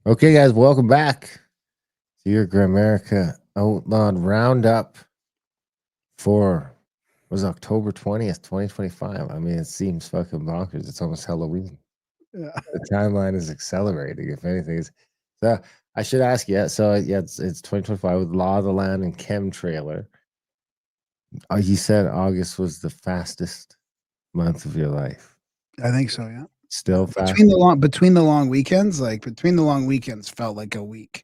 Okay, guys, welcome back to your Grimerica Outlawed Roundup for was October 20th, 2025. I mean, it seems fucking bonkers. It's almost Halloween. Yeah. The timeline is accelerating, if anything. So I should ask you. So yeah, it's 2025 with Law of the Land and Chemtrailer. You said August was the fastest month of your life. I think so, yeah. Still Between fast. the long weekends, between the long weekends felt like a week.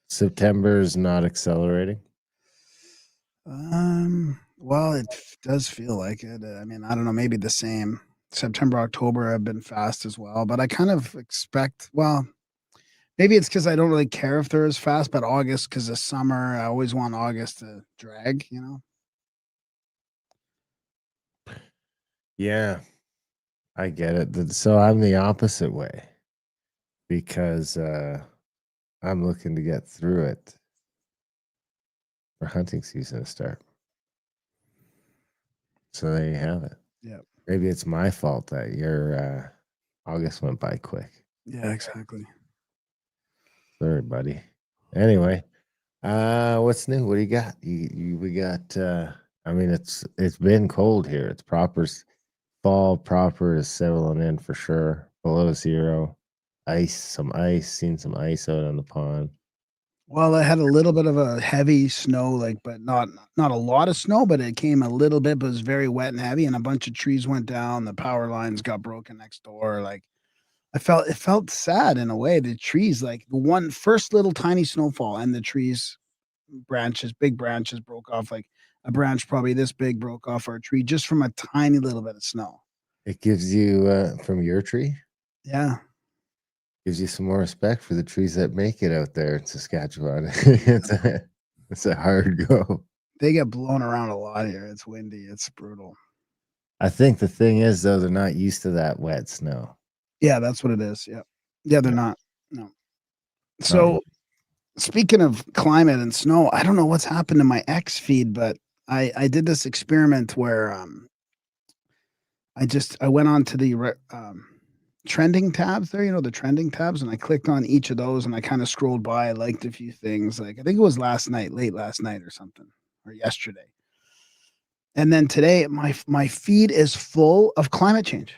September is not accelerating. Well, does feel like it. I mean, I don't know, maybe the same. September, October have been fast as well, but I kind of expect, well, maybe it's because I don't really care if they're as fast, but August, because of summer, I always want August to drag. Yeah, I get it. So I'm the opposite way because I'm looking to get through it for hunting season to start. So there you have it. Yeah. Maybe it's my fault that your August went by quick. Yeah, exactly. Sorry, buddy. Anyway, what's new? What do you got? We got I mean it's been cold here. It's fall proper is settling in for sure. Below zero. Some ice, seen some ice out on the pond. Well, I had a little bit of a heavy snow, but not a lot of snow, but it came a little bit, but it was very wet and heavy, and a bunch of trees went down. The power lines got broken next door. It felt sad in a way. The trees, like the one first little tiny snowfall, and the trees big branches broke off. Like a branch probably this big broke off our tree just from a tiny little bit of snow. It gives you from your tree, Yeah. gives you some more respect for the trees that make it out there in Saskatchewan. It's a hard go. They get blown around a lot here. It's windy. It's brutal. I think the thing is though, they're not used to that wet snow. Yeah, that's what it is. Yeah. Yeah, they're Yeah, not. No. not So speaking of climate and snow, I don't know what's happened to my X feed, but I did this experiment where I went on to the trending tabs there, the trending tabs, and I clicked on each of those and I kind of scrolled by. I liked a few things. Like I think it was late last night or something, or yesterday. And then today, my feed is full of climate change.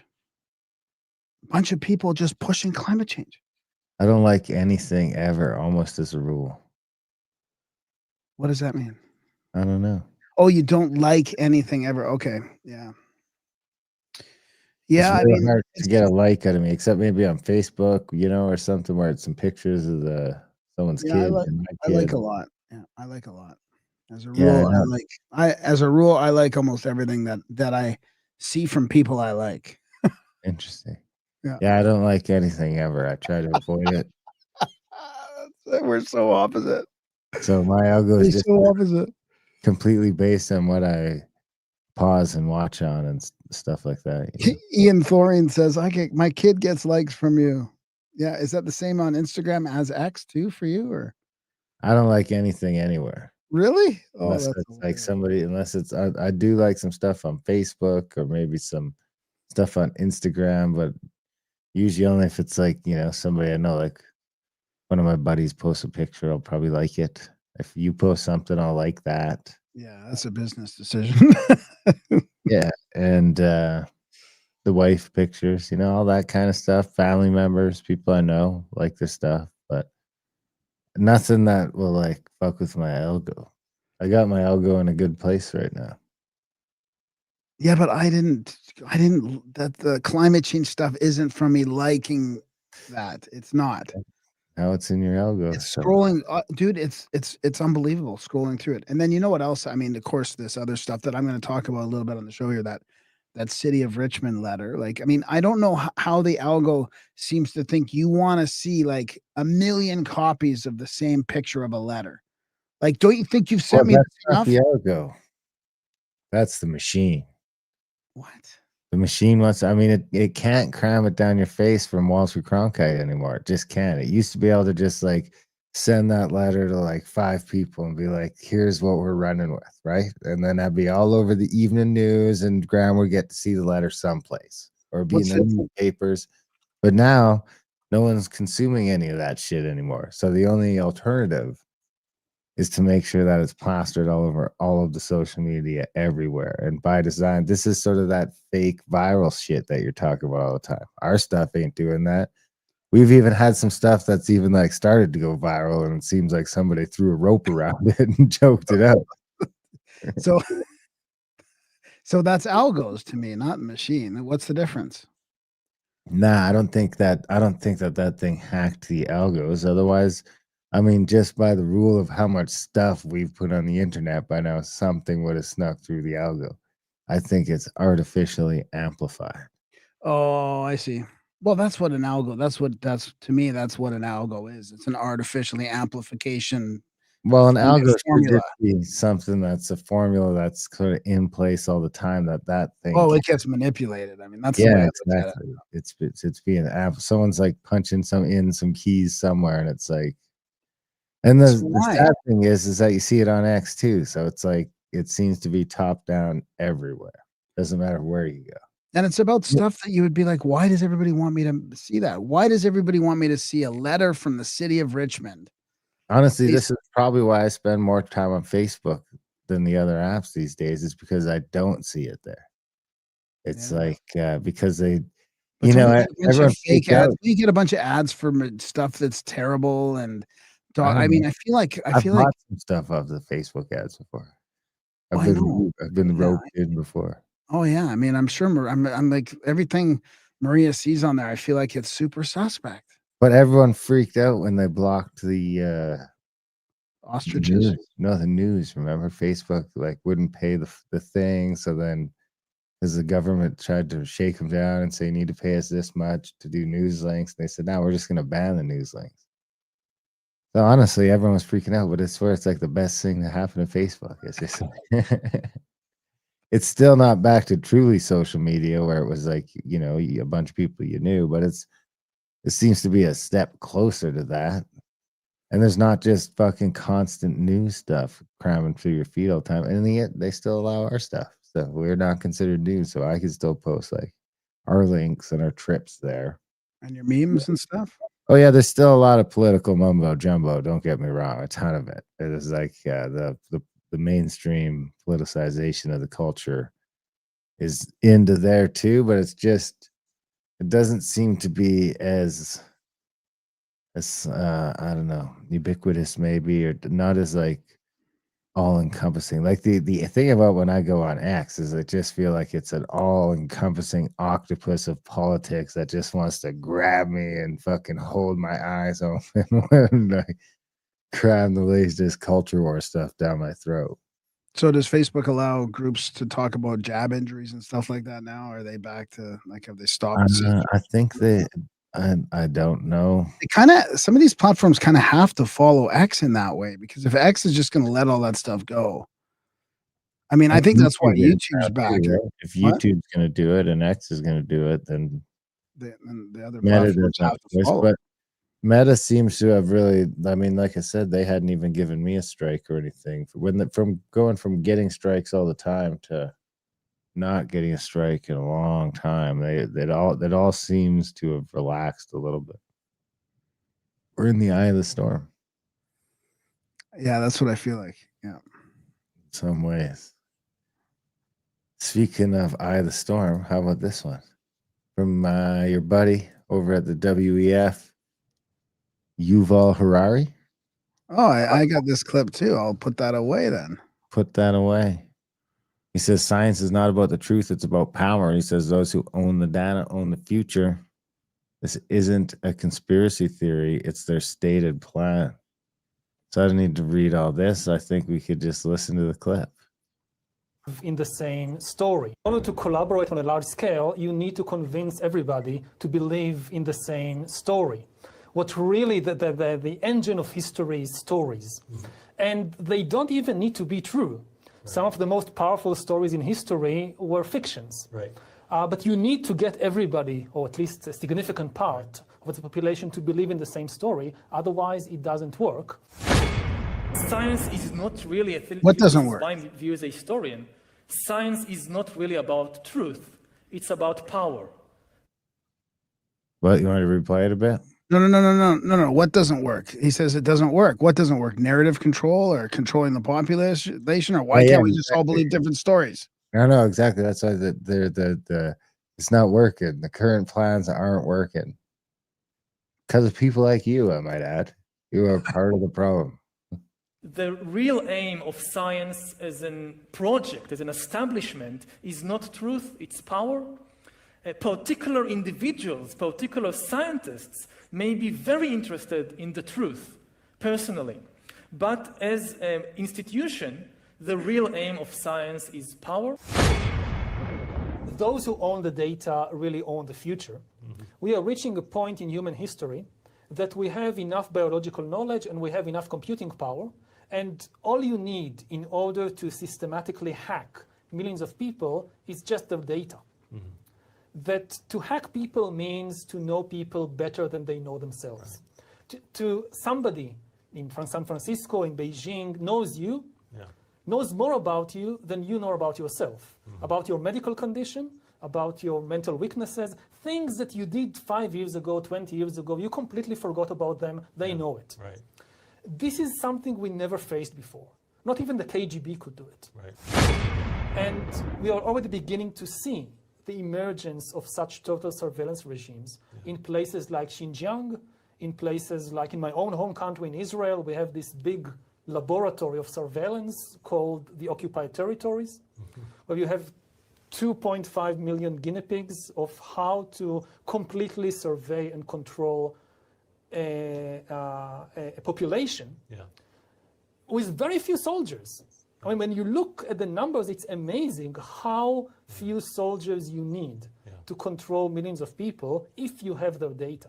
A bunch of people just pushing climate change. I don't like anything ever, almost as a rule. What does that mean? I don't know. Oh, you don't like anything ever? Okay, yeah. It's Yeah, I really mean, hard to it's get a just like out of me, except maybe on Facebook, or something where it's some pictures of someone's yeah, kids and my I like kid. a lot. Yeah, I like a lot. As a Yeah, I rule, know. I like almost everything that I see from people I like. Interesting. Yeah. Yeah, I don't like anything ever. I try to avoid it. We're so opposite. So my algo is We're just so opposite. completely based on what I pause and watch on and stuff like that. Ian Thorian says, "I get my kid gets likes from you." Yeah, is that the same on Instagram as X too for you, or I don't like anything anywhere really? Oh, unless that's it's like hilarious. somebody, unless it's I do like some stuff on Facebook or maybe some stuff on Instagram, but usually only if it's like, somebody I know, like one of my buddies posts a picture, I'll probably like it. If you post something, I'll like that. Yeah, that's a business decision. Yeah. And the wife pictures, all that kind of stuff. Family members, people I know like this stuff, but nothing that will like fuck with my algo. I got my algo in a good place right now. Yeah, but I didn't that the climate change stuff isn't from me liking that. It's not. Now it's in your algo. It's So scrolling, dude, it's unbelievable scrolling through it. And then you know what else? I mean, of course, this other stuff that I'm gonna talk about a little bit on the show here, that City of Richmond letter. Like, I mean, I don't know how the algo seems to think you wanna see, like, a million copies of the same picture of a letter. Like, don't you think you've well, sent me that's this not enough? the algo. That's the machine. What? The machine wants, I mean, it can't cram it down your face from Wall Street Cronkite anymore. It just can't. It used to be able to just like send that letter to like five people and be like, here's what we're running with, right? And then that'd be all over the evening news and Graham would get to see the letter someplace or be in What's the it newspapers. But now No one's consuming any of that shit anymore. So the only alternative is to make sure that it's plastered all over all of the social media everywhere. And by design, this is sort of that fake viral shit that you're talking about all the time. Our stuff ain't doing that. We've even had some stuff that's even like started to go viral, and it seems like somebody threw a rope around it and choked it out. So so that's algos to me, not machine. What's the difference? Nah, I don't think that that thing hacked the algos. Otherwise, I mean, just by the rule of how much stuff we've put on the internet by now, something would have snuck through the algo. I think it's artificially amplified. Oh, I see. Well, that's what an algo that's to me, that's what an algo is. It's an artificially amplification Well, an formula algo should formula. just be something that's a formula that's sort of in place all the time that thing Oh, can. it gets manipulated. I mean, that's the way Yeah, I look at it. exactly. It's being someone's like punching some keys somewhere, and it's like, and So the why? sad thing is that you see it on X too. So it's like it seems to be top down everywhere. Doesn't matter where you go. And it's about Yeah. stuff that you would be like, "Why does everybody want me to see that? Why does everybody want me to see a letter from the city of Richmond?" Honestly, Bas this is probably why I spend more time on Facebook than the other apps these days, is because I don't see it there. It's Yeah. like because they, But don't you get a bunch of everyone fake freaked ads? out. Don't you get a bunch of ads for stuff that's terrible and I I don't know. mean, I I've feel like bought some stuff off the Facebook ads before. oh, I know. I've been Yeah. roped in before. Oh, yeah. I mean, I'm sure I'm like everything Maria sees on there, I feel like it's super suspect. But everyone freaked out when they blocked the Ostriches. news. No, the news, remember? Facebook, like, wouldn't pay the thing, so then as the government tried to shake them down and say, "You need to pay us this much to do news links," they said, "No, we're just gonna ban the news links." So, honestly, everyone was freaking out, but I swear it's, like, the best thing to happen to Facebook. It's just it's still not back to truly social media where it was, like, a bunch of people you knew, but it seems to be a step closer to that. And there's not just fucking constant news stuff cramming through your feed all the time. And yet they still allow our stuff. So we're not considered news. So I can still post like our links and our trips there. And your memes and stuff? Oh yeah, there's still a lot of political mumbo jumbo. Don't get me wrong, a ton of it. It is like the mainstream politicization of the culture is into there too, but it doesn't seem to be as I don't know, ubiquitous maybe, or not as like all encompassing. Like the thing about when I go on X is I just feel like it's an all encompassing octopus of politics that just wants to grab me and fucking hold my eyes open when I cram the latest culture war stuff down my throat. So does Facebook allow groups to talk about jab injuries and stuff like that now? Are they back to like, have they stopped I think that I don't know. They kinda some of these platforms kinda have to follow X in that way because if X is just gonna let all that stuff go, I mean, I And think that's why YouTube is YouTube's now back. too, right? If What? YouTube's gonna do it and X is gonna do it, then The other Meta doesn't platforms have have to a choice. follow. But Meta seems to have really, I mean, like I said, they hadn't even given me a strike or anything from going from getting strikes all the time to not getting a strike in a long time. That all seems to have relaxed a little bit. We're in the eye of the storm Yeah, that's what I feel like. Yeah. in some ways. Speaking of eye of the storm, how about this one from your buddy over at the WEF, Yuval Harari? Oh, I got this clip too. I'll put that away then. Put that away. He says science is not about the truth, it's about power. He says those who own the data own the future. This isn't a conspiracy theory, it's their stated plan. So I don't need to read all this. I think we could just listen to the clip. In the same story. In order to collaborate on a large scale, you need to convince everybody to believe in the same story. What really the engine of history is stories. And they don't even need to be true. Some of the most powerful stories in history were fictions. Right. But you need to get everybody, or at least a significant part of the population, to believe in the same story. Otherwise, it doesn't work. Science is not really a thing. What doesn't work? My view as a historian, science is not really about truth. It's about power. What, you want to replay it a bit? No. What doesn't work? He says it doesn't work. What doesn't work? Narrative control or controlling the population, or why Yeah, can't we just all exactly. believe different stories? No, exactly. That's why the it's not working. The current plans aren't working because of people like you. I might add, you are part of the problem. The real aim of science as a project, as an establishment, is not truth, it's power. Particular individuals, particular scientists may be very interested in the truth, personally. But as an institution, the real aim of science is power. Those who own the data really own the future. We are reaching a point in human history that we have enough biological knowledge and we have enough computing power, and all you need in order to systematically hack millions of people is just the data. That to hack people means to know people better than they know themselves. To somebody in San Francisco, in Beijing, knows you, knows more about you than you know about yourself, about your medical condition, about your mental weaknesses, things that you did 5 years ago, 20 years ago, you completely forgot about them, they know it. Right. This is something we never faced before. Not even the KGB could do it. Right. And we are already beginning to see the emergence of such total surveillance regimes in places like Xinjiang, in places like in my own home country in Israel. We have this big laboratory of surveillance called the occupied territories, where you have 2.5 million guinea pigs of how to completely survey and control a population with very few soldiers. I mean, when you look at the numbers, it's amazing how few soldiers you need to control millions of people if you have their data.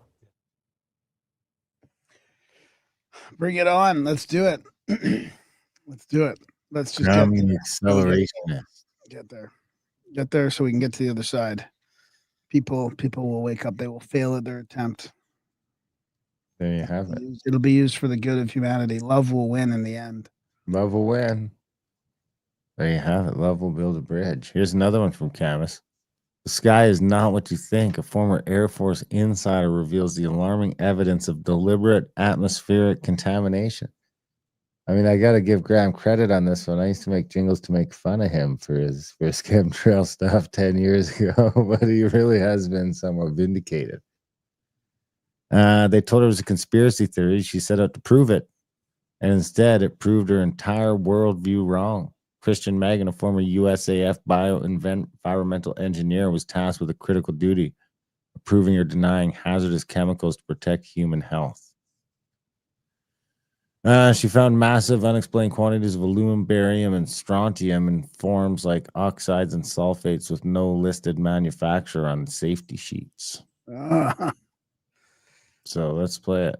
Bring it on. Let's do it. Let's do it. Let's just get there. Get there so we can get to the other side. People will wake up. They will fail at their attempt. There you have it. It'll be used for the good of humanity. Love will win in the end. Love will win. There you have it. Love will build a bridge. Here's another one from Camus. The sky is not what you think. A former Air Force insider reveals the alarming evidence of deliberate atmospheric contamination. I mean, I got to give Graham credit on this one. I used to make jingles to make fun of him for his chemtrail stuff 10 years ago, but he really has been somewhat vindicated. They told her it was a conspiracy theory. She set out to prove it, and instead it proved her entire worldview wrong. Christian Megan, a former USAF environmental engineer, was tasked with a critical duty of proving or denying hazardous chemicals to protect human health. She found massive unexplained quantities of aluminum, barium, and strontium in forms like oxides and sulfates with no listed manufacturer on safety sheets. So let's play it.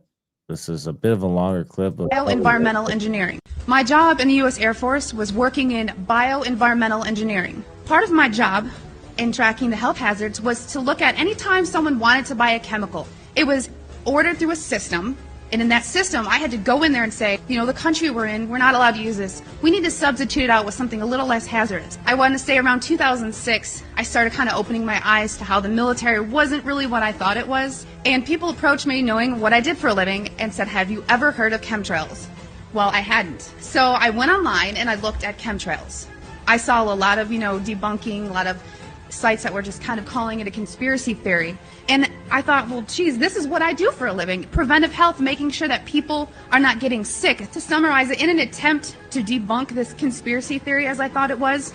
This is a bit of a longer clip. Bioenvironmental engineering. My job in the U.S. Air Force was working in bioenvironmental engineering. Part of my job in tracking the health hazards was to look at any time someone wanted to buy a chemical. It was ordered through a system, and in that system, I had to go in there and say, you know, the country we're in, we're not allowed to use this. We need to substitute it out with something a little less hazardous. I want to say around 2006, I started kind of opening my eyes to how the military wasn't really what I thought it was. And people approached me knowing what I did for a living and said, have you ever heard of chemtrails? Well, I hadn't. So I went online and I looked at chemtrails. I saw a lot of, debunking, a lot of sites that were just kind of calling it a conspiracy theory. And I thought, well, geez, this is what I do for a living. Preventive health, making sure that people are not getting sick. To summarize it, in an attempt to debunk this conspiracy theory as I thought it was,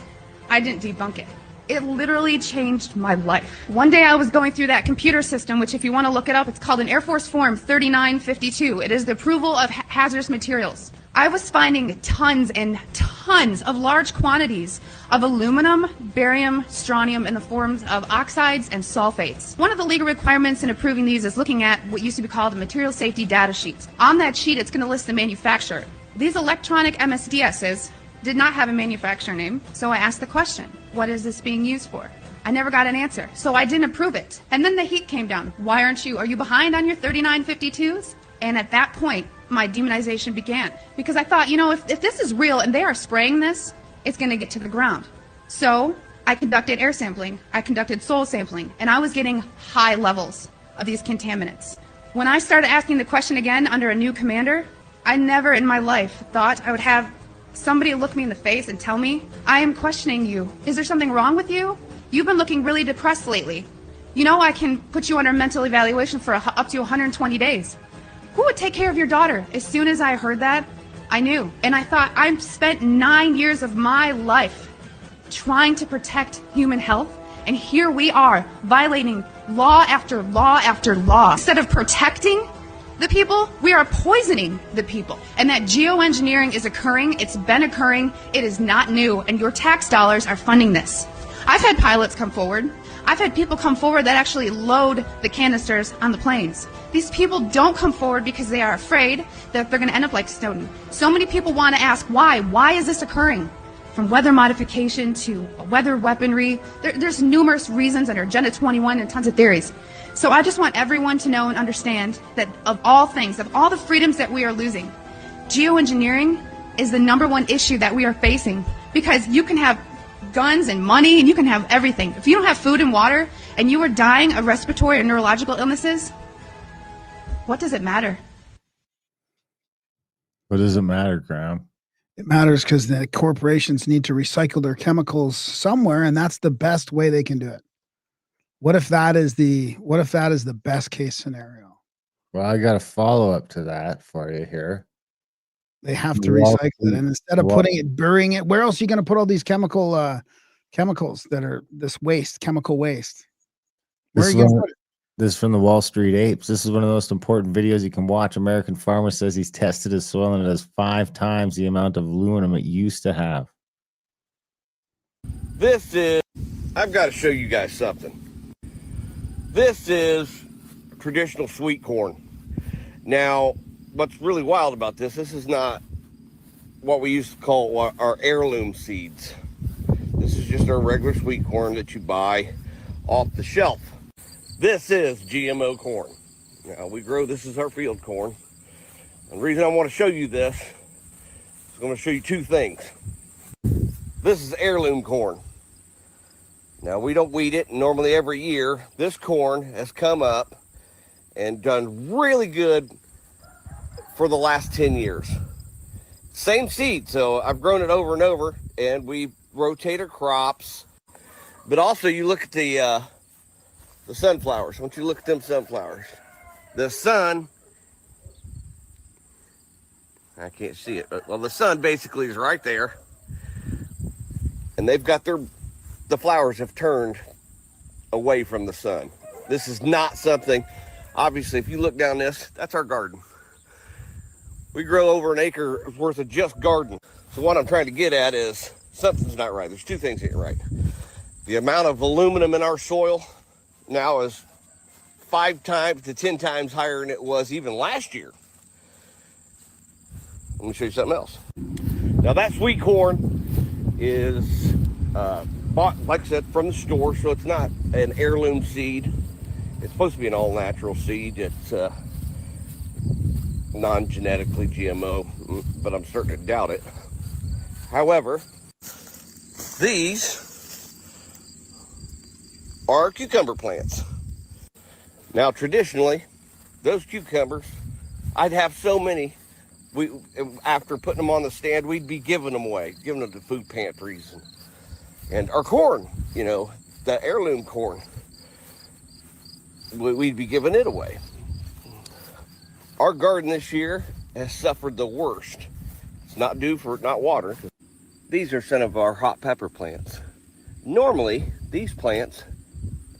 I didn't debunk it. It literally changed my life. One day I was going through that computer system, which if you want to look it up, it's called an Air Force Form 3952. It is the approval of hazardous materials. I was finding tons and tons of large quantities of aluminum, barium, strontium in the forms of oxides and sulfates. One of the legal requirements in approving these is looking at what used to be called the material safety data sheets. On that sheet, it's going to list the manufacturer. These electronic MSDSs did not have a manufacturer name, so I asked the question, what is this being used for? I never got an answer, so I didn't approve it. And then the heat came down. Why are you behind on your 3952s? And at that point, my demonization began. Because I thought, if this is real and they are spraying this, it's going to get to the ground. So I conducted air sampling, I conducted soil sampling, and I was getting high levels of these contaminants. When I started asking the question again under a new commander, I never in my life thought I would have somebody look me in the face and tell me, I am questioning you. Is there something wrong with you? You've been looking really depressed lately. You know I can put you under mental evaluation for up to 120 days. Who would take care of your daughter? As soon as I heard that, I knew. And I thought, I've spent 9 years of my life trying to protect human health, and here we are violating law after law after law. Instead of protecting the people, we are poisoning the people. And that geoengineering is occurring, it's been occurring, it is not new, and your tax dollars are funding this. I've had pilots come forward. I've had people come forward that actually load the canisters on the planes. These people don't come forward because they are afraid that they're going to end up like Snowden. So many people want to ask why. Why is this occurring? From weather modification to weather weaponry. There's numerous reasons under Agenda 21 and tons of theories. So I just want everyone to know and understand that of all things, of all the freedoms that we are losing, geoengineering is the #1 issue that we are facing, because you can have guns and money and you can have everything. If you don't have food and water and you are dying of respiratory or neurological illnesses, what does it matter? What does it matter, Graham? It matters because the corporations need to recycle their chemicals somewhere, and that's the best way they can do it. What if that is the best case scenario? Well, I got a follow-up to that for you here. They have to recycle it, and instead of burying it, where else are you going to put all these chemicals that are this waste, chemical waste? Where are you going to put it? This is from the Wall Street Apes. This is one of the most important videos you can watch. American farmer says he's tested his soil and it has 5 times the amount of aluminum it used to have. I've got to show you guys something. This is traditional sweet corn. Now, what's really wild about this is not what we used to call our heirloom seeds. This is just our regular sweet corn that you buy off the shelf. This is GMO corn. Now, we grow this as our field corn. And the reason I want to show you this is I'm going to show you 2 things. This is heirloom corn. Now, we don't weed it. Normally every year, this corn has come up and done really good for the last 10 years. Same seed, so I've grown it over and over, and we rotate our crops. But also, you look at the sunflowers. Once you look at them sunflowers, the sun, I can't see it, but well, the sun basically is right there, and they've got the flowers have turned away from the sun. This is not something, obviously, if you look down this, that's our garden. We grow over an acre worth of just garden. So what I'm trying to get at is something's not right. There's 2 things that ain't right. The amount of aluminum in our soil now is 5 times to 10 times higher than it was even last year. Let me show you something else. Now that sweet corn is bought, like I said, from the store, so it's not an heirloom seed. It's supposed to be an all-natural seed. It's non-genetically GMO, but I'm starting to doubt it. However, these are cucumber plants. Now, traditionally, those cucumbers, I'd have so many, after putting them on the stand, we'd be giving them away, giving them to food pantries. And our corn, you know, the heirloom corn, we'd be giving it away. Our garden this year has suffered the worst. It's not due for not water. These are some of our hot pepper plants. Normally, these plants,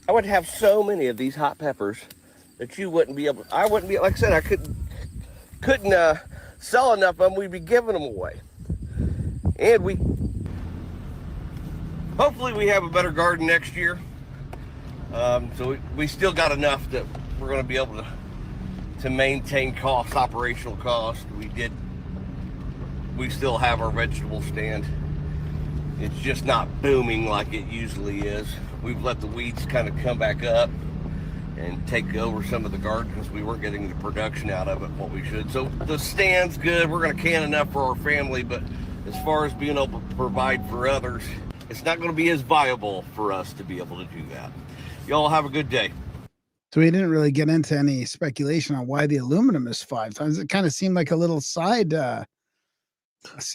I would have so many of these hot peppers that you wouldn't be able, I wouldn't be, like I said, I couldn't sell enough of them. We'd be giving them away. And hopefully we have a better garden next year. So we still got enough that we're going to be able to maintain operational cost. We still have our vegetable stand. It's just not booming like it usually is. We've let the weeds kind of come back up and take over some of the garden because we weren't getting the production out of it what we should. So the stand's good. We're going to can enough for our family, but as far as being able to provide for others, it's not going to be as viable for us to be able to do that. Y'all have a good day. So he didn't really get into any speculation on why the aluminum is 5 times. It kind of seemed like a little side. Well,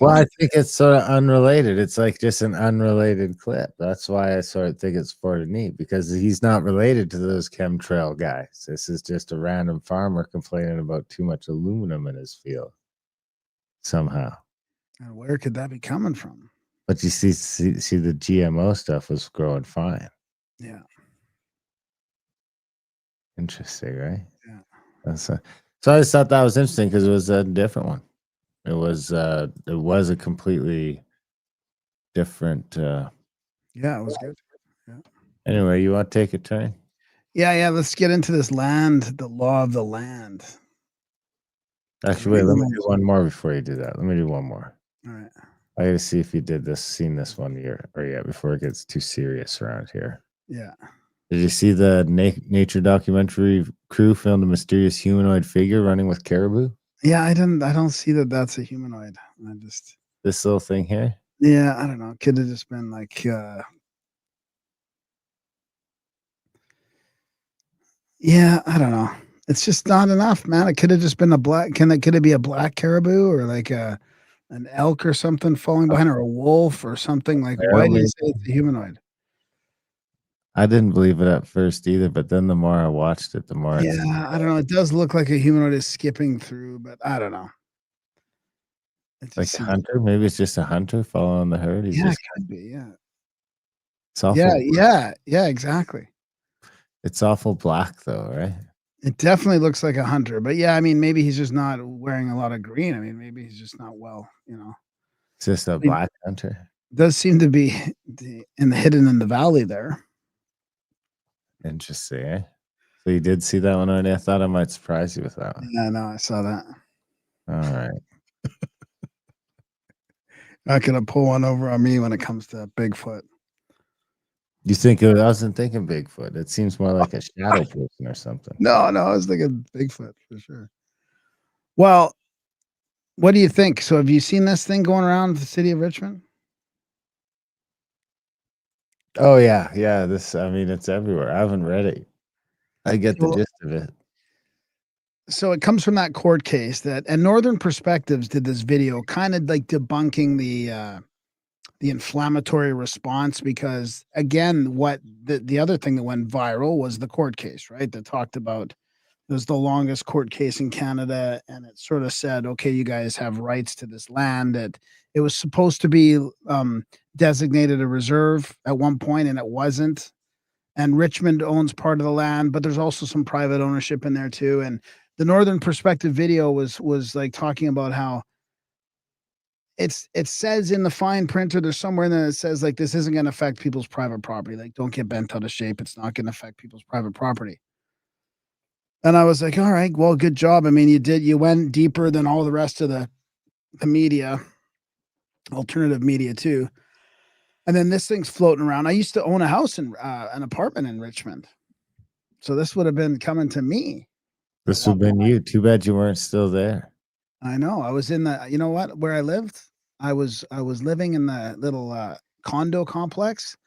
I think it's sort of unrelated. It's like just an unrelated clip. That's why I sort of think it's sort of neat, because he's not related to those chemtrail guys. This is just a random farmer complaining about too much aluminum in his field somehow. And where could that be coming from? But you see the GMO stuff was growing fine. Yeah. Interesting, right? Yeah. So I just thought that was interesting because it was a different one. It was a completely different. Yeah, it was good. Yeah. Anyway, you want to take a turn? Yeah. Let's get into this land, the law of the land. Actually, wait. Let me do one more before you do that. Let me do one more. All right. I got to see if you seen this one year or yet before it gets too serious around here. Yeah. Did you see the nature documentary crew filmed a mysterious humanoid figure running with caribou? Yeah, I don't see that that's a humanoid. I just This little thing here. Yeah, I don't know. Could have just been like yeah, I don't know. It's just not enough, man. It could have just been a black. Could it be a black caribou or like an elk or something falling behind, or a wolf or something? Like, why do you say it's a humanoid? I didn't believe it at first either, but then the more I watched it, the more I don't know. It does look like a humanoid is skipping through, but I don't know. Like a hunter? Maybe it's just a hunter following the herd. It could be. Yeah. It's awful. Yeah, exactly. It's awful black though, right? It definitely looks like a hunter, but yeah, I mean, maybe he's just not wearing a lot of green. I mean, maybe he's just not well, It's just a black hunter. Does seem to be hidden in the valley there. Interesting, eh? So you did see that one already? I thought I might surprise you with that one. Yeah, no, I saw that. All right. Not gonna pull one over on me when it comes to Bigfoot. You think I wasn't thinking Bigfoot. It seems more like a shadow person or something. No, I was thinking Bigfoot for sure. Well, what do you think? So have you seen this thing going around the city of Richmond? Oh yeah. It's everywhere. I haven't read it. I get the gist of it. So it comes from that court case and Northern Perspectives did this video kind of like debunking the inflammatory response, because again, what the other thing that went viral was the court case, right? That talked about it was the longest court case in Canada, and it sort of said, okay, you guys have rights to this land. That it was supposed to be designated a reserve at one point, and it wasn't. And Richmond owns part of the land, but there's also some private ownership in there too. And the Northern Perspective video was like talking about how it says in the fine print, or there's somewhere in there that says like this isn't going to affect people's private property. Like, don't get bent out of shape. It's not going to affect people's private property. And I was like, all right, well, good job. I mean, you went deeper than all the rest of the media, alternative media too. And then this thing's floating around. I used to own a house in an apartment in Richmond. So this would have been coming to me. This would have been you. Too bad you weren't still there. I know. I was in where I lived? I was living in the little condo complex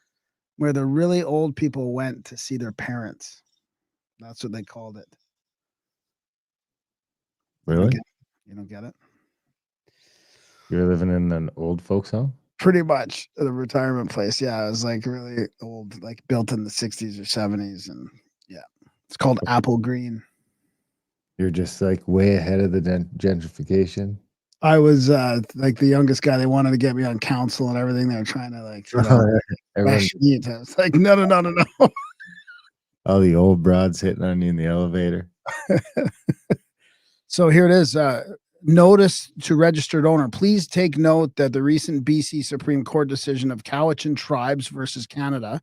where the really old people went to see their parents. That's what they called it. Really? You don't get it? You're living in an old folks home? Pretty much the retirement place. Yeah, it was like really old, like built in the 60s or 70s. And yeah, it's called Apple Green. You're just like way ahead of the gentrification. I was like the youngest guy. They wanted to get me on council and everything. They were trying to like, I was like, no. All the old broads hitting on you in the elevator. So here it is. Notice to registered owner. Please take note that the recent BC Supreme Court decision of Cowichan Tribes versus Canada,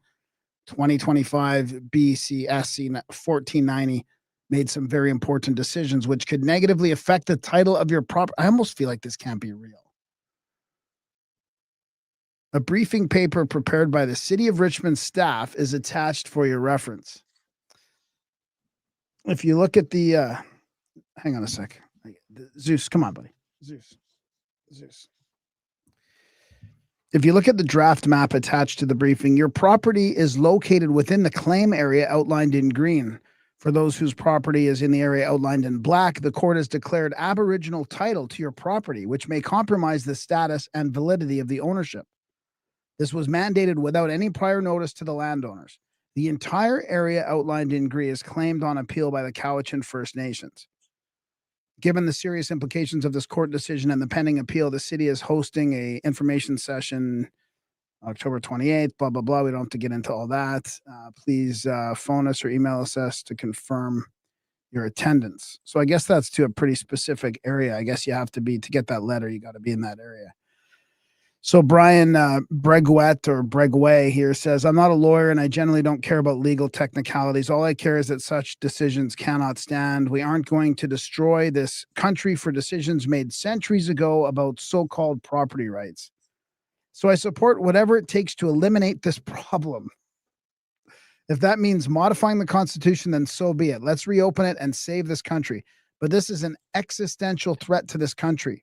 2025 BC SC 1490, made some very important decisions which could negatively affect the title of your property. I almost feel like this can't be real. A briefing paper prepared by the City of Richmond staff is attached for your reference. If you look at the, hang on a sec. Zeus, come on, buddy. Zeus. If you look at the draft map attached to the briefing, your property is located within the claim area outlined in green. For those whose property is in the area outlined in black, the court has declared aboriginal title to your property, which may compromise the status and validity of the ownership. This was mandated without any prior notice to the landowners. The entire area outlined in gray is claimed on appeal by the Cowichan First Nations. Given the serious implications of this court decision and the pending appeal, the city is hosting a information session October 28th, blah, blah, blah. We don't have to get into all that. Please phone us or email us to confirm your attendance. So I guess that's to a pretty specific area. I guess you have to be, to get that letter, you got to be in that area. So Brian Breguet or Bregway here says, I'm not a lawyer and I generally don't care about legal technicalities. All I care is that such decisions cannot stand. We aren't going to destroy this country for decisions made centuries ago about so-called property rights. So I support whatever it takes to eliminate this problem. If that means modifying the Constitution, then so be it. Let's reopen it and save this country. But this is an existential threat to this country.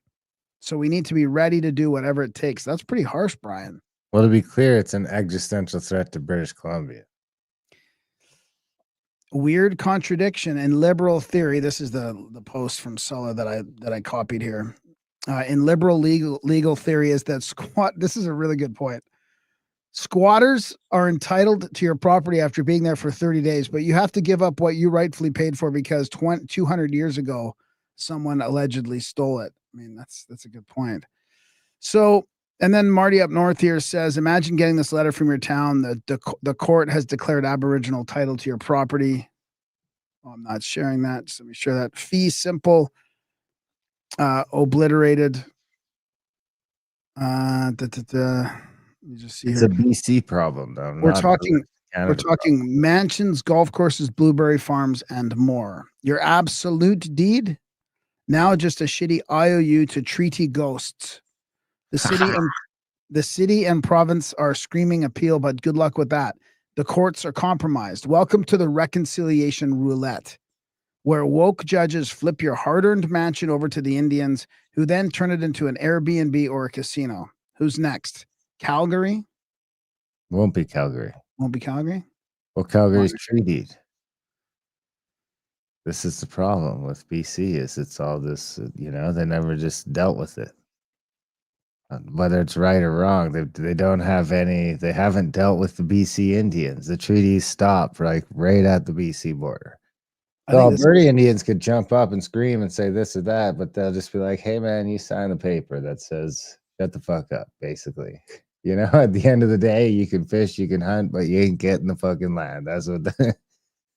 So we need to be ready to do whatever it takes. That's pretty harsh, Brian. Well, to be clear, it's an existential threat to British Columbia. Weird contradiction in liberal theory. This is the post from Sulla that I copied here. In liberal legal theory is that this is a really good point. Squatters are entitled to your property after being there for 30 days, but you have to give up what you rightfully paid for because 200 years ago, someone allegedly stole it. I mean, that's a good point. So, and then Marty up north here says, imagine getting this letter from your town. The court has declared aboriginal title to your property. Oh, I'm not sharing that. So let me share that. Fee simple, obliterated. Let me just see It's here. a BC problem, though. We're not talking Canada mansions, golf courses, blueberry farms, and more. Your absolute deed, now just a shitty IOU to treaty ghosts. The city and province are screaming appeal, but good luck with that. The courts are compromised. Welcome to the reconciliation roulette, where woke judges flip your hard-earned mansion over to the Indians, who then turn it into an Airbnb or a casino. Who's next? Calgary? Won't be Calgary. Won't be Calgary? Well, Calgary's treated. This is the problem with BC is it's all this, they never just dealt with it. Whether it's right or wrong, they don't have any, they haven't dealt with the BC Indians. The treaties stop right at the BC border. The Alberta Indians could jump up and scream and say this or that, but they'll just be like, hey man, you sign the paper that says shut the fuck up, basically. At the end of the day, you can fish, you can hunt, but you ain't getting the fucking land. That's what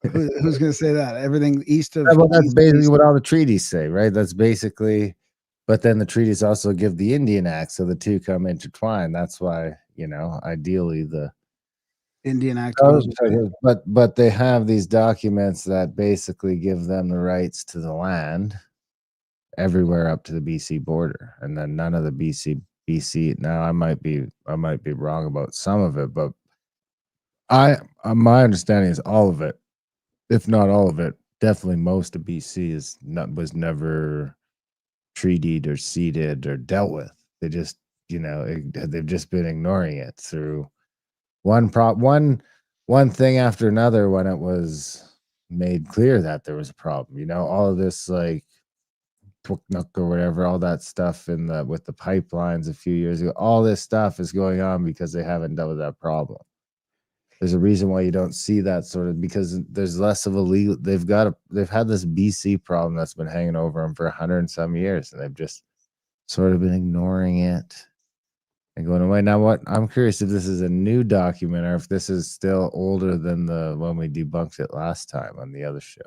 who's going to say that? Everything east of... Well, that's basically what all the treaties say, right? That's basically... But then the treaties also give the Indian Act, so the two come intertwined. That's why, ideally the Indian Act. But they have these documents that basically give them the rights to the land everywhere up to the BC border, and then none of the BC. Now I might be wrong about some of it, but my understanding is all of it, if not all of it, definitely most of BC was never treated or ceded or dealt with. They just, they've just been ignoring it through one thing after another when it was made clear that there was a problem. All of this like Twiknuk or whatever, all that stuff with the pipelines a few years ago, all this stuff is going on because they haven't dealt with that problem. There's a reason why you don't see that sort of, because there's less of a legal, they've had this BC problem that's been hanging over them for 100 and some years, and they've just sort of been ignoring it and going away. Now, what I'm curious if this is a new document or if this is still older than the one we debunked it last time on the other show.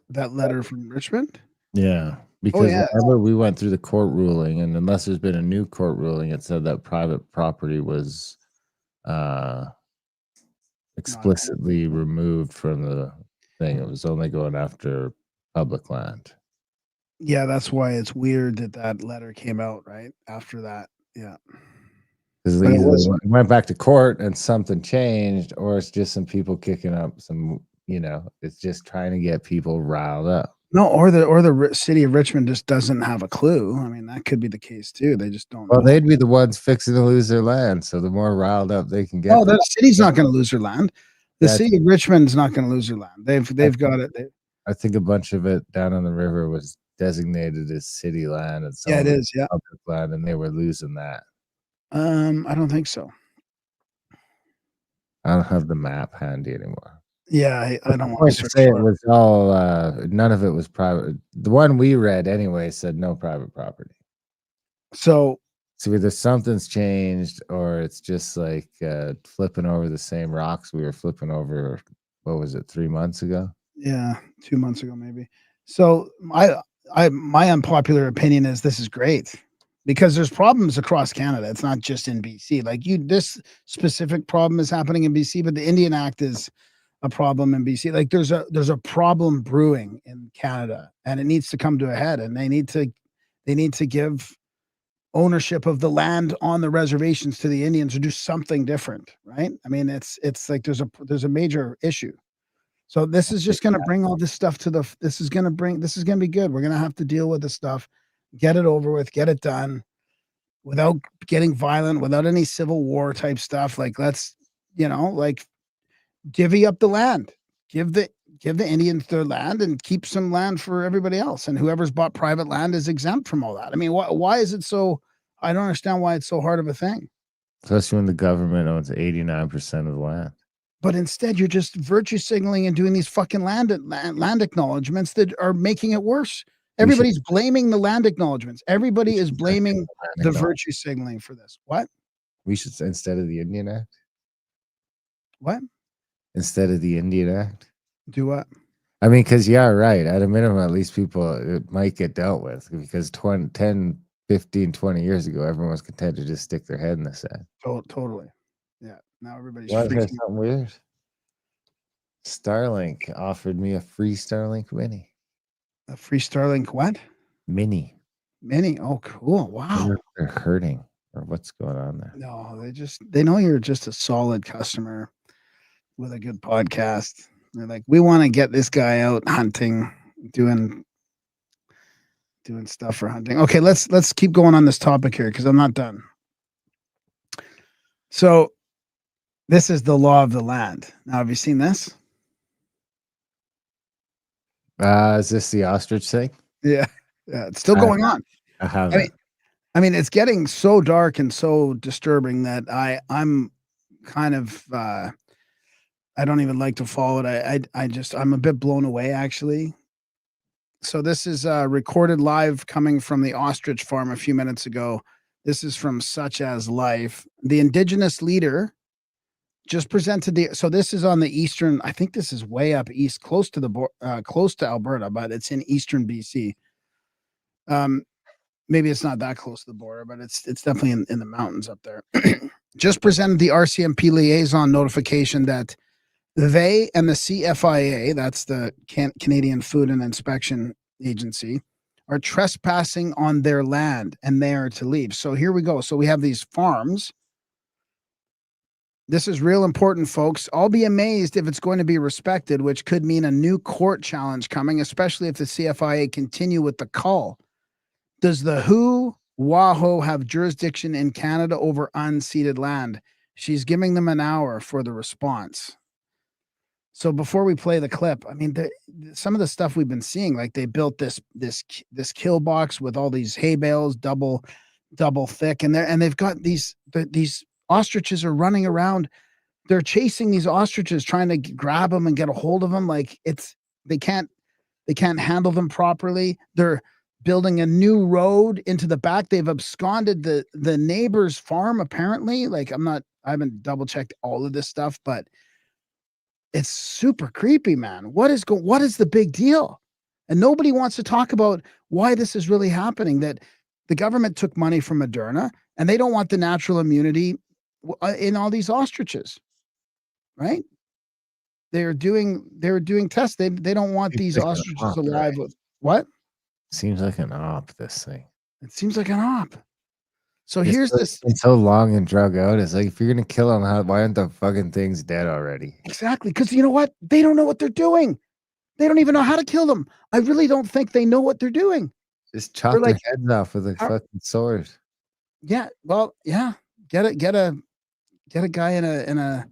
That letter from Richmond? Yeah. Because whenever we went through the court ruling, and unless there's been a new court ruling, it said that private property was explicitly removed from the thing. It was only going after public land. Yeah, that's why it's weird that letter came out right after that. Yeah. Because it went back to court and something changed, or it's just some people kicking up some, it's just trying to get people riled up. No, or the city of Richmond just doesn't have a clue. I mean, that could be the case too. They just don't. Well, they'd be the ones fixing to lose their land. So the more riled up they can get. Oh, the city's not going to lose their land. The Yeah, city of Richmond's not going to lose their land. They've got it. I think a bunch of it down on the river was designated as city land, and some Yeah, of it it is. Yeah. public land, and they were losing that. I don't think so. I don't have the map handy anymore. Yeah, I don't want Point to to search say it for it. was all none of it was private. The one we read anyway said no private property. So So either something's changed or it's just like flipping over the same rocks we were flipping over. What was it, 3 months ago? yeah, 2 months ago maybe. So my unpopular opinion is this is great because there's problems across Canada. It's not just in BC. Like this specific problem is happening in BC, but the Indian Act is a problem in BC. Like there's a problem brewing in Canada, and it needs to come to a head. And they need to give ownership of the land on the reservations to the Indians or do something different, right? I mean, it's like there's a major issue. So this is just going to bring all this stuff to this is going to be good. We're going to have to deal with this stuff, get it over with, get it done without getting violent, without any civil war type stuff. Like let's, like divvy up the land, give the Indians their land and keep some land for everybody else. And whoever's bought private land is exempt from all that. I mean, why is it so? I don't understand why it's so hard of a thing. Especially when the government owns 89% of the land. But instead, you're just virtue signaling and doing these fucking land acknowledgements that are making it worse. Everybody's blaming the land acknowledgements. Everybody is blaming the virtue signaling for this. What? We should say instead of the Indian Act? What? Instead of the Indian Act? Do what? I mean, because right. At a minimum, at least it might get dealt with because 10, 15, 20 years ago, everyone was content to just stick their head in the sand. Totally. Yeah. Now everybody's Why is that freaking. something weird? Starlink offered me a free Starlink Mini. A free Starlink what? Mini. Oh, cool. Wow. They're hurting, or what's going on there? No, they know you're just a solid customer with a good podcast. They're like, we want to get this guy out hunting, doing stuff for hunting. Okay, let's keep going on this topic here because I'm not done. So this is the law of the land. Now, have you seen this? Is this the ostrich thing? Yeah, it's still going on. I haven't. I mean, it's getting so dark and so disturbing that I'm kind of I don't even like to follow it. I'm a bit blown away actually. So this is recorded live coming from the ostrich farm a few minutes ago. This is from Such As Life. The indigenous leader just presented so this is on the eastern, I think this is way up east, close to Alberta, but it's in eastern BC. Maybe it's not that close to the border, but it's definitely in the mountains up there. Just presented the RCMP liaison notification that they and the CFIA, that's the Canadian Food and Inspection Agency, are trespassing on their land and they are to leave. So here we go. So we have these farms. This is real important, folks. I'll be amazed if it's going to be respected, which could mean a new court challenge coming, especially if the CFIA continue with the call. Does the Waho have jurisdiction in Canada over unceded land? She's giving them an hour for the response. So before we play the clip, I mean, some of the stuff we've been seeing, like they built this kill box with all these hay bales, double thick, and they've got these ostriches are running around. They're chasing these ostriches, trying to grab them and get a hold of them. Like they can't handle them properly. They're building a new road into the back. They've absconded the neighbor's farm, apparently. Like I haven't double checked all of this stuff, but it's super creepy, man. What is the big deal? And nobody wants to talk about why this is really happening, that the government took money from Moderna and they don't want the natural immunity in all these ostriches, right? They're doing tests. They don't want these ostriches alive with what? Seems like an op, this thing. It seems like an op. So here's this. It's so long and drug out. It's like, if you're going to kill them, why aren't the fucking things dead already? Exactly. Because you know what? They don't know what they're doing. They don't even know how to kill them. I really don't think they know what they're doing. Just chop their heads off with a fucking sword. Yeah. Well, yeah. Get a guy in a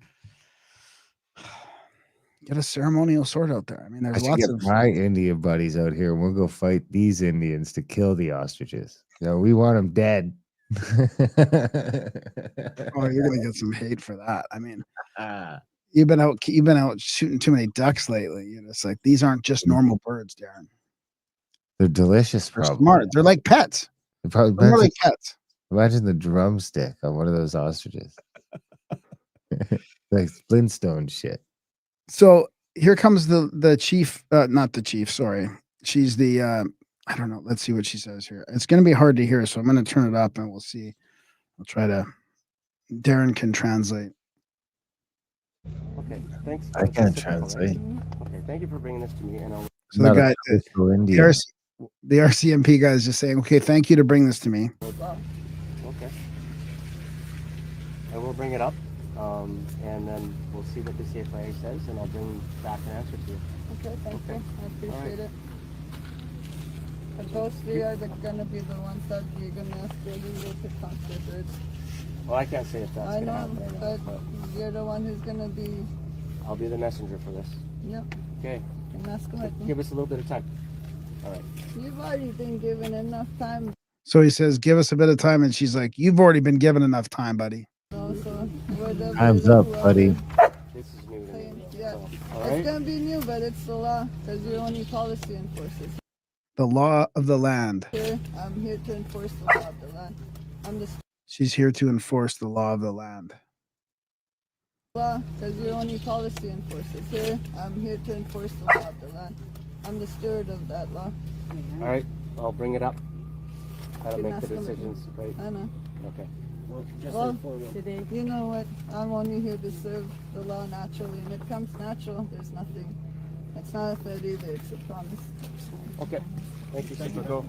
Get a ceremonial sword out there. I mean, I there's should lots get of. my Indian buddies out here and we'll go fight these Indians to kill the ostriches. We want them dead. Oh, you're gonna get some hate for that. I mean, Ah, you've been out shooting too many ducks lately. You know, it's like these aren't just normal birds, Darren. they're delicious, They're probably. smart. They're like pets. They're probably They're more like pets. imagine the drumstick on one of those ostriches. Like Flintstone shit. So here comes the chief, not the chief, sorry. She's the I don't know. Let's see what she says here. It's gonna be hard to hear, so I'm gonna turn it up and we'll see. I'll try to Darren can translate. Okay, thanks. I can't translate. Okay, thank you for bringing this to me. And I'll... So the guy, the, Indian. the RCMP guy is just saying, okay, thank you to bring this to me. Okay. And we'll bring it up, and then we'll see what the CFIA says, and I'll bring back an answer to you. Okay, thank Okay. you. I appreciate All it. But those three are gonna be the ones that you're gonna ask your legal to consider. Well, I can't say if that's I going to know, happen or not, but you're the one who's gonna be, I'll be the messenger for this. yep, Okay. and ask them. Give us a little bit of time. All right. You've already been given enough time, So he says, give us a bit of time, and she's like, you've already been given enough time, buddy. so whatever. Time's up, buddy. This is new to me. Yeah, So, all it's right. gonna be new, but it's the law, because you're only policy enforcers. The law of the land. Here, I'm here to enforce the law of the land. I'm the She's here to enforce the law of the land. law, because you're only policy enforcers. Here, I'm here to enforce the law of the land. I'm the steward of that law. All right. I'll bring it up. How to You make the ask them. decisions, right? I know. Okay. Well, you know what? I'm only here to serve the law naturally, and it comes natural. There's nothing. It's not a threat either. It's a promise. Okay. Thank you, Super Go.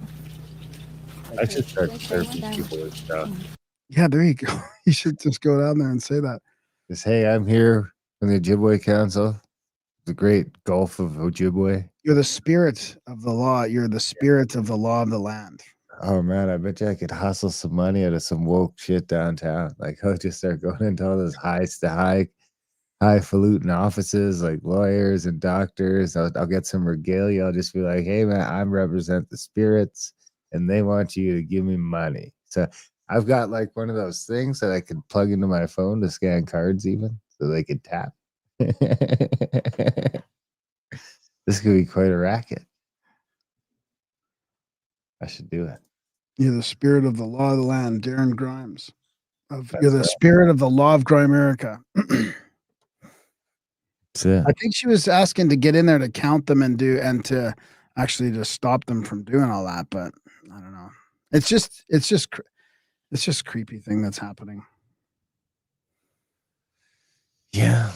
I should start serving people with stuff. Yeah, there you go. You should just go down there and say that. Just, hey, I'm here from the Ojibwe Council, the great Gulf of Ojibwe. You're the spirit of the law. You're the spirit of the law of the land. Oh man, I bet you I could hustle some money out of some woke shit downtown. Like I'll just start going into all those highfalutin offices like lawyers and doctors. I'll get some regalia. I'll just be like, hey man, I represent the spirits and they want you to give me money. So I've got like one of those things that I could plug into my phone to scan cards even so they could tap. This could be quite a racket. I should do it. You're the spirit of the law of the land, Darren Grimes. You're That's the right. spirit of the law of Grimerica. That's it. I think she was asking to get in there to count them and to actually just stop them from doing all that, but I don't know. It's just creepy thing that's happening. Yeah.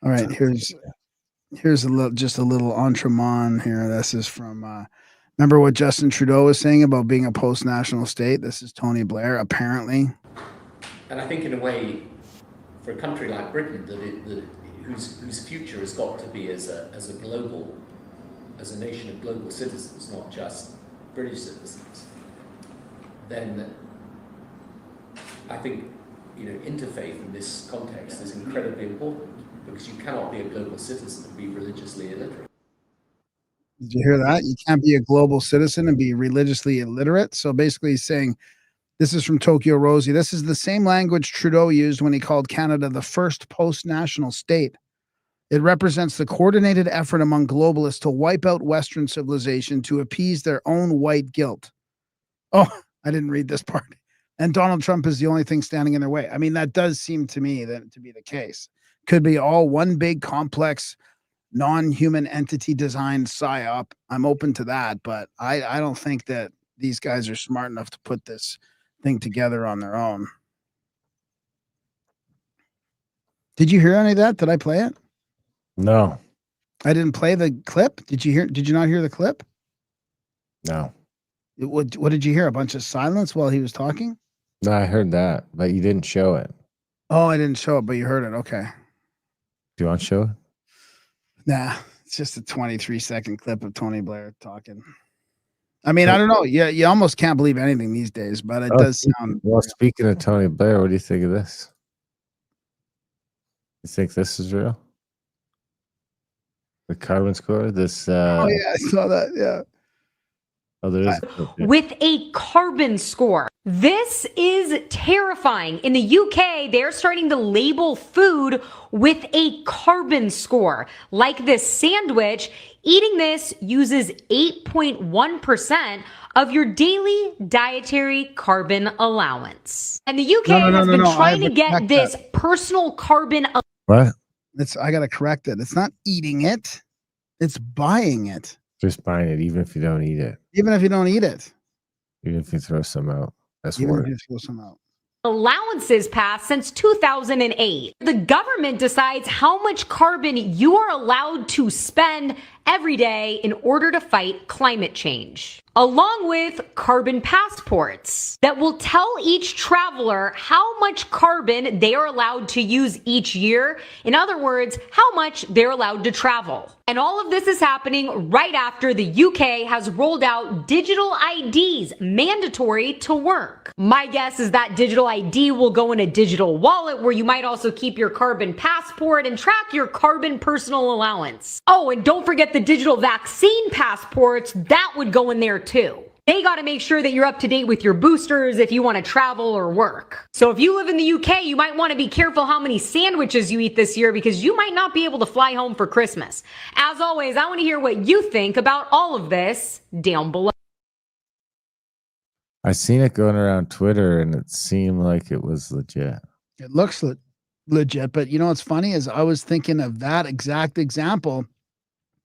All right, here's a little entremont here. This is from remember what Justin Trudeau was saying about being a post-national state? This is Tony Blair, apparently. And I think in a way, for a country like Britain, whose future has got to be as a nation of global citizens, not just British citizens, then I think interfaith in this context is incredibly important, because you cannot be a global citizen and be religiously illiterate. Did you hear that? You can't be a global citizen and be religiously illiterate. So basically he's saying, this is from Tokyo Rosie. This is the same language Trudeau used when he called Canada the first post-national state. It represents the coordinated effort among globalists to wipe out Western civilization to appease their own white guilt. Oh, I didn't read this part. And Donald Trump is the only thing standing in their way. I mean, that does seem to me to be the case. Could be all one big complex non-human entity designed psyop. I'm open to that, but I don't think that these guys are smart enough to put this thing together on their own. Did you hear any of that? Did I play it? No. I didn't play the clip. Did you not hear the clip? No. What did you hear? A bunch of silence while he was talking? No, I heard that, but you didn't show it. Oh, I didn't show it, but you heard it. Okay. Do you want to show it? Nah, it's just a 23-second clip of Tony Blair talking. I mean, I don't know. You almost can't believe anything these days, but it does sound. Well, speaking of Tony Blair, what do you think of this? You think this is real? The carbon score. This. Oh yeah, I saw that. Yeah. Oh, there is a clip here. With a carbon score. This is terrifying. In the UK, they're starting to label food with a carbon score. Like this sandwich, eating this uses 8.1% of your daily dietary carbon allowance. And the UK has been trying to get this personal carbon. What? I gotta correct it. It's not eating it; it's buying it. Just buying it, even if you don't eat it. Even if you don't eat it. Even if you throw some out. That's Even worth if it. you throw some out. Allowances passed since 2008. The government decides how much carbon you are allowed to spend every day in order to fight climate change, along with carbon passports that will tell each traveler how much carbon they are allowed to use each year. In other words, how much they're allowed to travel. And all of this is happening right after the UK has rolled out digital IDs mandatory to work. My guess is that digital ID will go in a digital wallet where you might also keep your carbon passport and track your carbon personal allowance. Oh, and don't forget the digital vaccine passports, that would go in there too. They got to make sure that you're up to date with your boosters if you want to travel or work. So if you live in the UK, you might want to be careful how many sandwiches you eat this year because you might not be able to fly home for Christmas. As always, I want to hear what you think about all of this down below. I seen it going around Twitter, and it seemed like it was legit. It looks legit, but you know what's funny is I was thinking of that exact example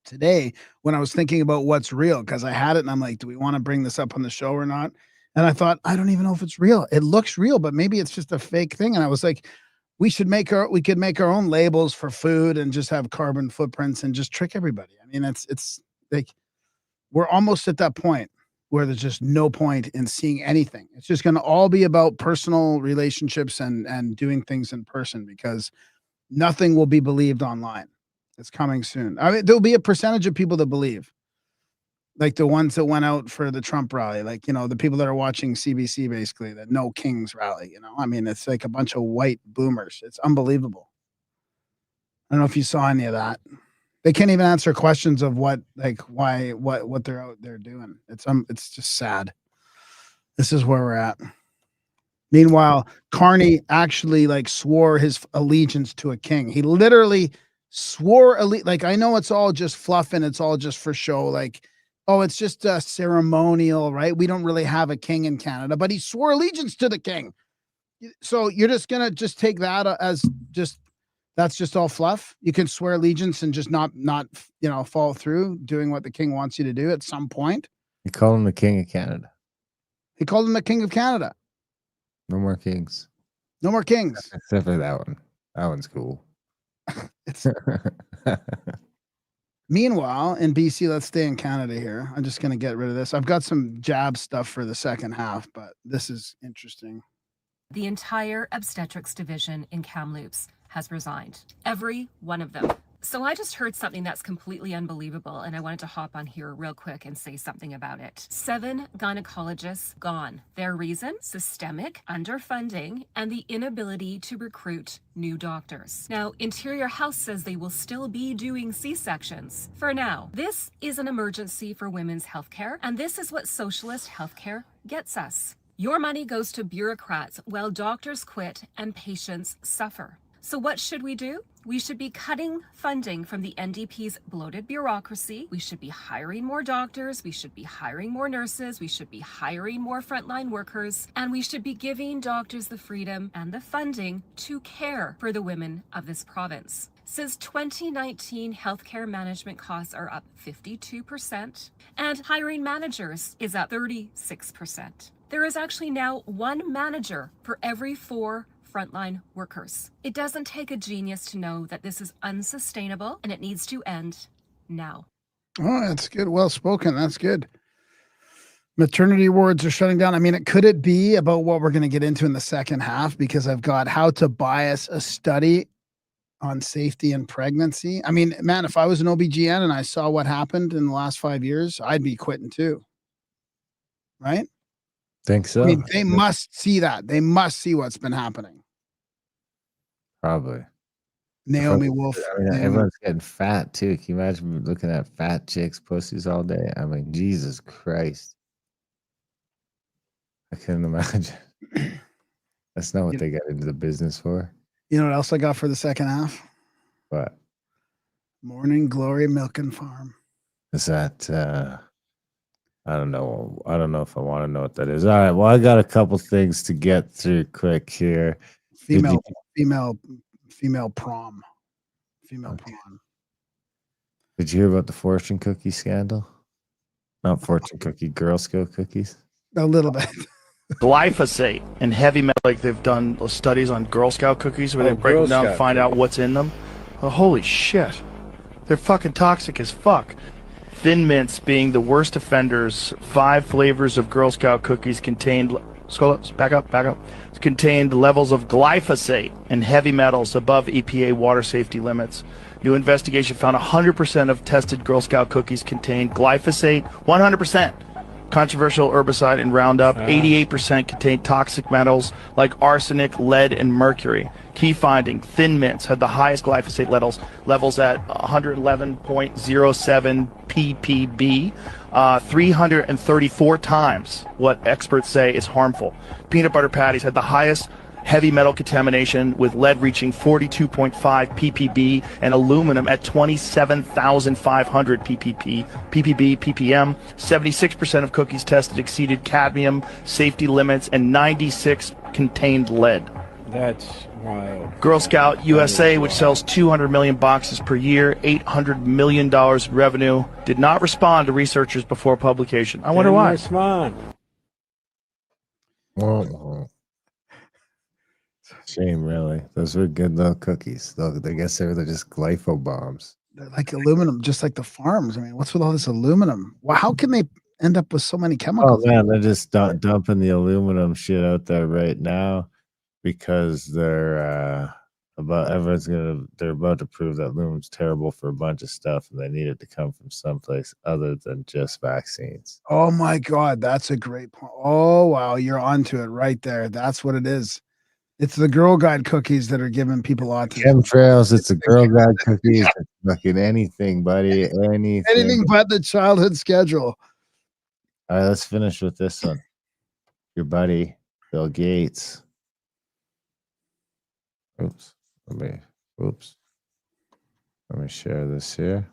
today when I was thinking about what's real, because I had it and I'm like, do we want to bring this up on the show or not? And I thought, I don't even know if it's real. It looks real, but maybe it's just a fake thing. And I was like, we could make our own labels for food and just have carbon footprints and just trick everybody. I mean, it's like we're almost at that point where there's just no point in seeing anything. It's just going to all be about personal relationships and doing things in person, because nothing will be believed online. It's coming soon. I mean, there'll be a percentage of people that believe, like the ones that went out for the Trump rally, like, you know, the people that are watching CBC, basically, that No Kings rally, you know, I mean, it's like a bunch of white boomers. It's unbelievable. I don't know if you saw any of that. They can't even answer questions of what they're out there doing. It's just sad. This is where we're at. Meanwhile, Carney actually swore his allegiance to a king. He literally swore like, I know it's all just fluff and it's all just for show. Like, oh, it's just ceremonial, right? We don't really have a king in Canada, but he swore allegiance to the king. So you're just gonna just take that as just, that's just all fluff. You can swear allegiance and just not follow through doing what the king wants you to do at some point. You call him the king of Canada. He called him the king of Canada. No more kings. No more kings. Except for that one. That one's cool. Meanwhile, in BC, let's stay in Canada here. I'm just going to get rid of this. I've got some jab stuff for the second half, but this is interesting. The entire obstetrics division in Kamloops has resigned. Every one of them. So I just heard something that's completely unbelievable, and I wanted to hop on here real quick and say something about it. 7 gynecologists gone. Their reason? Systemic underfunding and the inability to recruit new doctors. Now, Interior Health says they will still be doing C-sections for now. This is an emergency for women's healthcare, and this is what socialist healthcare gets us. Your money goes to bureaucrats while doctors quit and patients suffer. So what should we do? We should be cutting funding from the NDP's bloated bureaucracy. We should be hiring more doctors. We should be hiring more nurses. We should be hiring more frontline workers. And we should be giving doctors the freedom and the funding to care for the women of this province. Since 2019, healthcare management costs are up 52%, and hiring managers is up 36%. There is actually now 1 manager for every 4 frontline workers. It doesn't take a genius to know that this is unsustainable and it needs to end now. Oh, that's good. Well spoken. That's good. Maternity wards are shutting down. I mean, could it be about what we're going to get into in the second half? Because I've got how to bias a study on safety and pregnancy. I mean, man, if I was an OBGN and I saw what happened in the last 5 years, I'd be quitting too. Right? Think so? I mean, they must see that. They must see what's been happening. Probably. Naomi Wolf. I mean, everyone's getting fat too. Can you imagine looking at fat chicks' pussies all day? I mean, Jesus Christ. I couldn't imagine. That's not what they got into the business for. You know what else I got for the second half? What? Morning Glory Milk and Farm. Is that I don't know. I don't know if I want to know what that is. All right. Well, I got a couple things to get through quick here. Female prom. Female prom. Did you hear about the fortune cookie scandal? Not fortune cookie, Girl Scout cookies. A little bit. Glyphosate and heavy metal, like they've done studies on Girl Scout cookies where they break them down and find out what's in them. Oh, holy shit. They're fucking toxic as fuck. Thin Mints being the worst offenders. 5 flavors of Girl Scout cookies contained, back up, contained levels of glyphosate and heavy metals above EPA water safety limits. New investigation found 100% of tested Girl Scout cookies contained glyphosate, 100%. Controversial herbicide and Roundup, 88% contained toxic metals like arsenic, lead, and mercury. Key finding, Thin Mints had the highest glyphosate levels at 111.07 ppb, 334 times what experts say is harmful. Peanut butter patties had the highest heavy metal contamination, with lead reaching 42.5 ppb and aluminum at 27,500 ppb, ppm. 76% of cookies tested exceeded cadmium safety limits, and 96 contained lead. That's wild. Girl Scout USA, which sells 200 million boxes per year, $800 million in revenue, did not respond to researchers before publication. I wonder why. Respond. Shame, really. Those were good little cookies. I guess they're just glypho bombs. They're like aluminum, just like the farms. I mean, what's with all this aluminum? Well, how can they end up with so many chemicals? Oh man, they're just dumping the aluminum shit out there right now because they're about to prove that aluminum's terrible for a bunch of stuff, and they need it to come from someplace other than just vaccines. Oh my God, that's a great point. Oh wow, you're onto it right there. That's what it is. It's the Girl Guide cookies that are giving people autism. Chemtrails, it's a Girl Guide cookies, it's fucking anything, buddy. Anything but the childhood schedule. All right, let's finish with this one. Your buddy, Bill Gates. Oops. Let me share this here.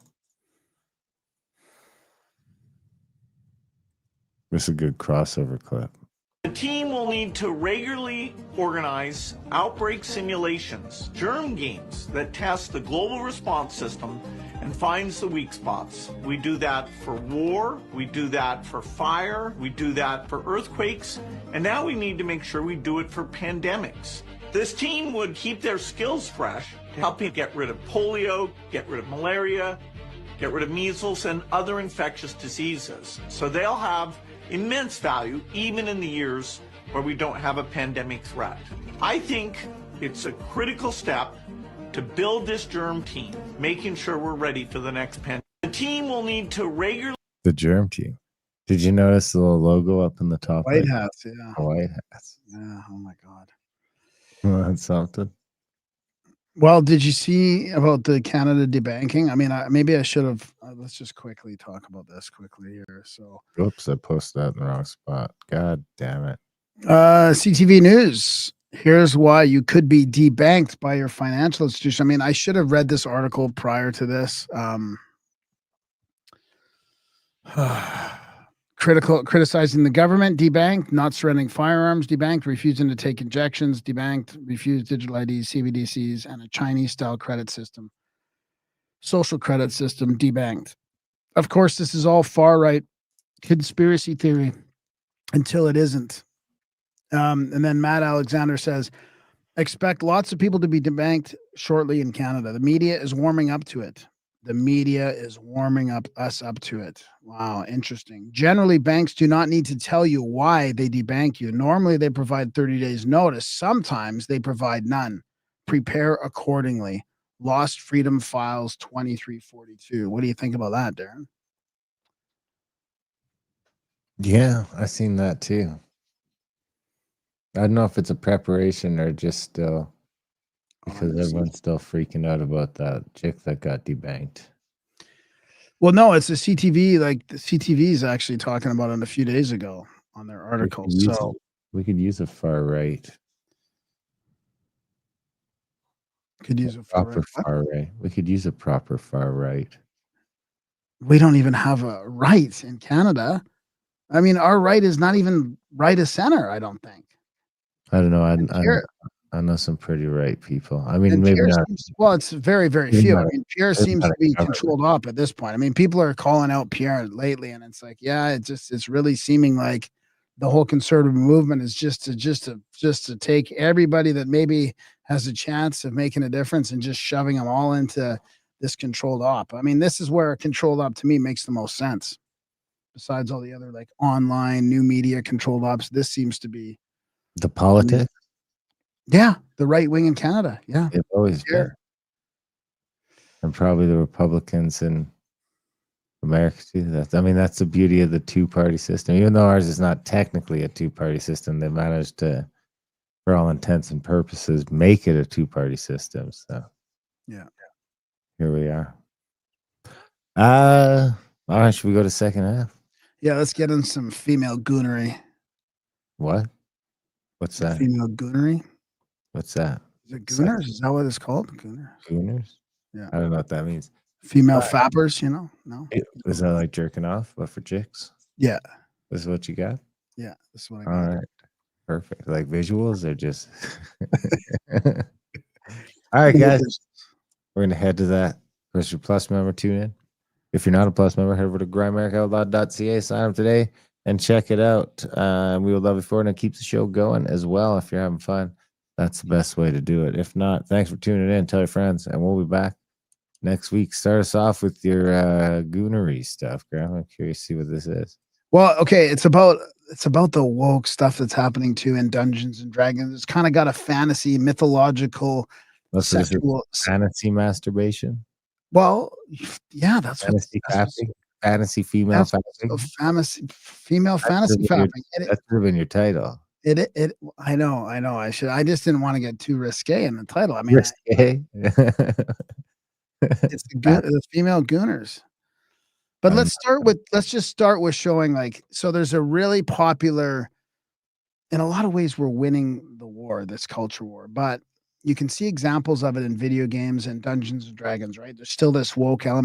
This is a good crossover clip. The team will need to regularly organize outbreak simulations, germ games that test the global response system and finds the weak spots. We do that for war, we do that for fire, we do that for earthquakes, and now we need to make sure we do it for pandemics. This team would keep their skills fresh, helping get rid of polio, get rid of malaria, get rid of measles and other infectious diseases. So they'll have immense value even in the years where we don't have a pandemic threat. I think it's a critical step to build this germ team, making sure we're ready for the next pandemic. The team will need to regularly... The germ team. Did you notice the little logo up in the top? White hats, yeah. White hats. Yeah, oh my God. Well, that's something. Well, did you see about the Canada debanking? I mean, maybe I should have. Let's just quickly talk about this quickly here. So, oops, I posted that in the wrong spot. God damn it. CTV News. Here's why you could be debanked by your financial institution. I mean, I should have read this article prior to this. Criticizing the government, debanked, not surrendering firearms, debanked, refusing to take injections, debanked, refused digital IDs, CBDCs, and a Chinese-style credit system. Social credit system, debanked. Of course, this is all far-right conspiracy theory until it isn't. And then Matt Alexander says, expect lots of people to be debanked shortly in Canada. The media is warming up to it. The media is warming us up to it. Wow, interesting. Generally, banks do not need to tell you why they debank you. Normally, they provide 30 days notice. Sometimes they provide none. Prepare accordingly. Lost Freedom Files 2342. What do you think about that, Darren? Yeah, I seen that too. I don't know if it's a preparation or just still. Because everyone's still freaking out about that chick that got debanked. Well, no, it's the CTV. Like the CTV is actually talking about it a few days ago on their article. So we could use a far right. Could use a far right. Far right. We could use a proper far right. We don't even have a right in Canada. I mean, our right is not even right of center, I don't think. I don't know. I know some pretty right people. I mean, maybe Pierre not. Well, it's very, very Maybe few. not I a- mean, Pierre maybe seems not to a be government. controlled up at this point. I mean, people are calling out Pierre lately, and it's like, yeah, it's really seeming like the whole conservative movement is just to take everybody that maybe has a chance of making a difference and just shoving them all into this controlled op. I mean, this is where a controlled op to me makes the most sense. Besides all the other like online new media controlled ops, this seems to be The politics. the right wing in Canada. Yeah, They've always been. And probably the Republicans in America too. That's the beauty of the two-party system. Even though ours is not technically a two-party system, they managed to, for all intents and purposes, make it a two-party system. So yeah, here we are. All right, should we go to second half? Yeah, let's get in some female goonery. What? What's that? Female goonery. What's that? Is it gooners? Is that what it's called? Gooners. Gooners? Yeah. I don't know what that means. Female fappers, No? Is that like jerking off, but for chicks? Yeah. This is what you got? Yeah, this is what I got. All right. Perfect. Like visuals or just all right, guys. We're gonna head to that. If you're a Plus member, tune in. If you're not a Plus member, head over to grindmarkoutlawed.ca, sign up today and check it out. We would love it for it, and it keeps the show going as well. If you're having fun, that's the best way to do it. If not, thanks for tuning in. Tell your friends, and we'll be back next week. Start us off with your goonery stuff, Graham. I'm curious to see what this is. Well, okay, it's about the woke stuff that's happening too in Dungeons and Dragons. It's kind of got a fantasy, mythological, sexual fantasy masturbation. Well, yeah, that's fantasy fapping. Fantasy female fapping. Female fantasy fapping. That should have been your title. I know. I just didn't want to get too risque in the title. I mean, risque. It's the female gooners. But let's just start with showing so there's a really popular, in a lot of ways we're winning the war, this culture war, but you can see examples of it in video games and Dungeons and Dragons, right? There's still this woke element.